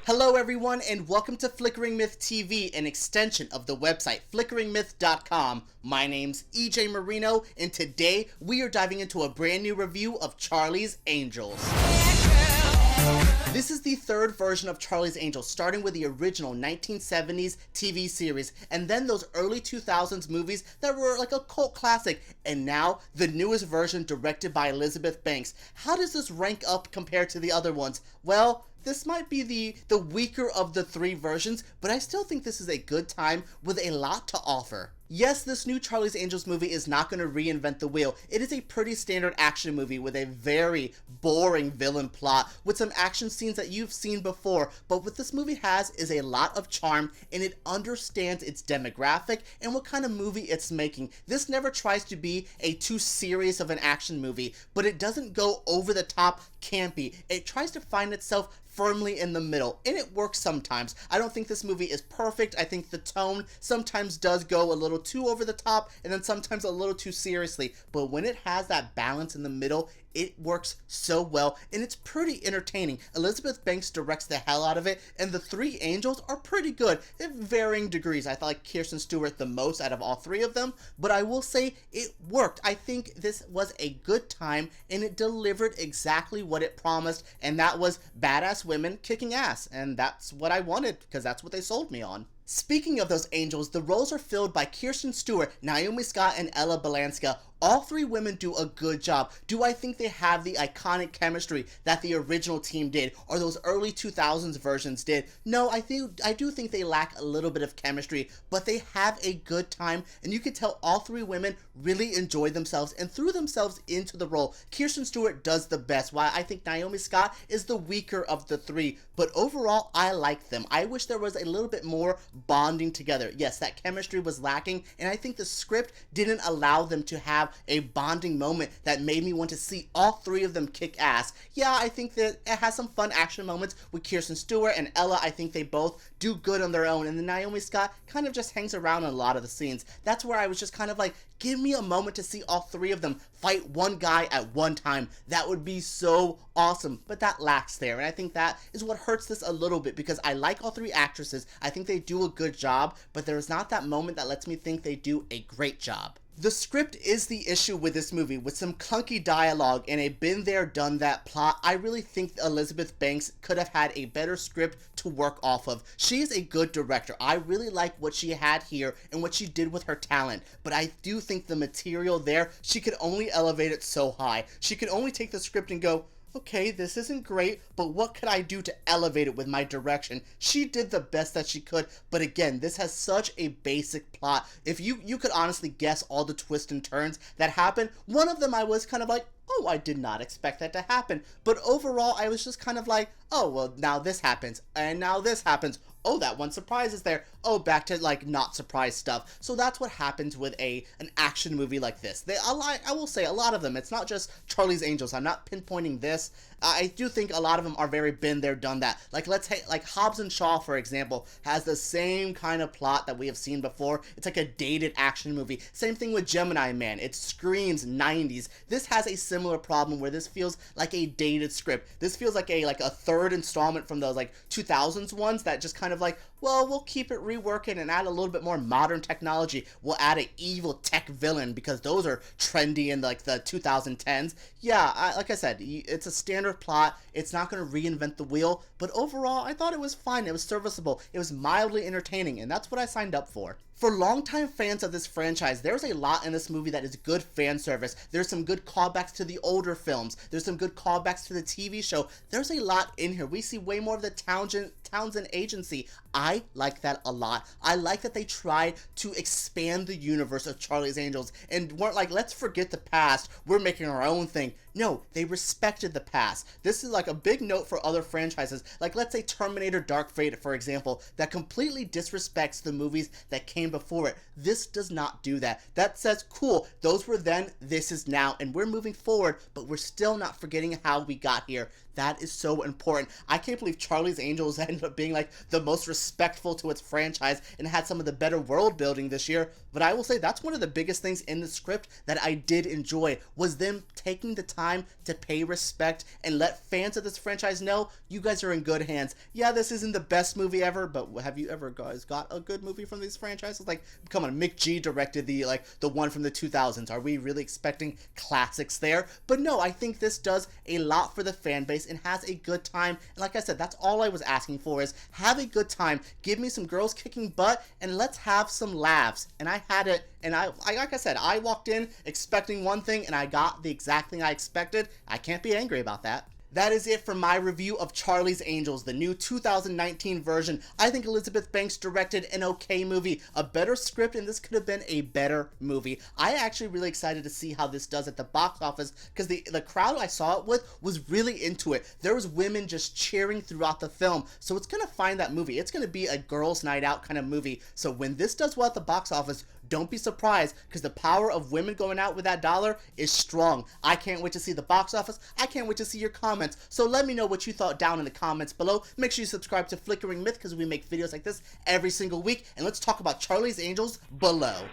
Hello everyone and welcome to Flickering Myth TV, an extension of the website flickeringmyth.com. My name's EJ Marino and today we are diving into a brand new review of Charlie's Angels. This is the third version of Charlie's Angels, starting with the original 1970s TV series and then those early 2000s movies that were like a cult classic, and now the newest version directed by Elizabeth Banks. How does this rank up compared to the other ones? Well, this might be the weaker of the three versions, but I still think this is a good time with a lot to offer. Yes, this new Charlie's Angels movie is not going to reinvent the wheel. It is a pretty standard action movie with a very boring villain plot with some action scenes that you've seen before, but what this movie has is a lot of charm and it understands its demographic and what kind of movie it's making. This never tries to be a too serious of an action movie, but it doesn't go over the top campy. It tries to find itself firmly in the middle, and it works sometimes. I don't think this movie is perfect. I think the tone sometimes does go a little too over the top and then sometimes a little too seriously, but when it has that balance in the middle, it works so well and it's pretty entertaining. Elizabeth Banks directs the hell out of it and the three angels are pretty good in varying degrees. I like Kristen Stewart the most out of all three of them, but I will say it worked. I think this was a good time and it delivered exactly what it promised, and that was badass women kicking ass, and that's what I wanted because that's what they sold me on. Speaking of those angels, the roles are filled by Kristen Stewart, Naomi Scott, and Balinska. All three women do a good job. Do I think they have the iconic chemistry that the original team did or those early 2000s versions did? No, I do think they lack a little bit of chemistry, but they have a good time and you can tell all three women really enjoyed themselves and threw themselves into the role. Kristen Stewart does the best, while I think Naomi Scott is the weaker of the three, but overall I like them. I wish there was a little bit more bonding together. Yes, that chemistry was lacking and I think the script didn't allow them to have a bonding moment that made me want to see all three of them kick ass. Yeah, I think that it has some fun action moments with Kristen Stewart and Ella. I think they both do good on their own, and then Naomi Scott kind of just hangs around in a lot of the scenes. That's where I was just kind of like, give me a moment to see all three of them fight one guy at one time. That would be so awesome, but that lacks there, and I think that is what hurts this a little bit because I like all three actresses. I think they do a good job, but there's not that moment that lets me think they do a great job. The script is the issue with this movie, with some clunky dialogue and a been there done that plot. I really think Elizabeth Banks could have had a better script to work off of. She is a good director. I really like what she had here and what she did with her talent, but I do think the material there, she could only elevate it so high. She could only take the script and go, okay, this isn't great, but what could I do to elevate it with my direction? She did the best that she could, but again, this has such a basic plot. If you could honestly guess all the twists and turns that happen, one of them I was kind of like, oh, I did not expect that to happen. But overall, I was just kind of like, oh, well, now this happens, and now this happens. Oh, that one surprise is there. Oh, back to like not surprise stuff. So that's what happens with an action movie like this. I will say a lot of them. It's not just Charlie's Angels. I'm not pinpointing this. I do think a lot of them are very been there, done that. Like like Hobbs and Shaw, for example, has the same kind of plot that we have seen before. It's like a dated action movie. Same thing with Gemini Man. It screams 90s. This has a similar problem where this feels like a dated script. This feels like a third installment from those like 2000s ones that just kind of like, well, we'll keep it reworking and add a little bit more modern technology. We'll add an evil tech villain because those are trendy in like the 2010s. Yeah, like I said, it's a standard plot. It's not going to reinvent the wheel, but overall, I thought it was fine. It was serviceable. It was mildly entertaining, and that's what I signed up for. For longtime fans of this franchise, there's a lot in this movie that is good fan service. There's some good callbacks to the older films. There's some good callbacks to the TV show. There's a lot in here. We see way more of the Townsend Agency. I like that a lot. I like that they tried to expand the universe of Charlie's Angels and weren't like, let's forget the past. We're making our own thing. No, they respected the past. This is like a big note for other franchises, like let's say Terminator Dark Fate, for example, that completely disrespects the movies that came before it. This does not do that. That says, cool, those were then, this is now, and we're moving forward, but we're still not forgetting how we got here. That is so important. I can't believe Charlie's Angels ended up being like the most respectful to its franchise and had some of the better world building this year, but I will say that's one of the biggest things in the script that I did enjoy, was them taking the time time to pay respect and let fans of this franchise know you guys are in good hands. Yeah, this isn't the best movie ever, but have you ever guys got a good movie from these franchises? Like, come on, Mick G directed the one from the 2000s. Are we really expecting classics there? But no, I think this does a lot for the fan base and has a good time. And like I said, that's all I was asking for, is have a good time, give me some girls kicking butt, and let's have some laughs. And I had it, and I like I said, I walked in expecting one thing and I got the exact thing I expected. I can't be angry about that. That is it for my review of Charlie's Angels, the new 2019 version. I think Elizabeth Banks directed an okay movie, a better script, and this could have been a better movie. I actually really excited to see how this does at the box office, because the crowd I saw it with was really into it. There was women just cheering throughout the film, so it's gonna find that movie. It's gonna be a girls' night out kind of movie. So when this does well at the box office, don't be surprised, because the power of women going out with that dollar is strong. I can't wait to see the box office. I can't wait to see your comments. So let me know what you thought down in the comments below. Make sure you subscribe to Flickering Myth, because we make videos like this every single week. And let's talk about Charlie's Angels below.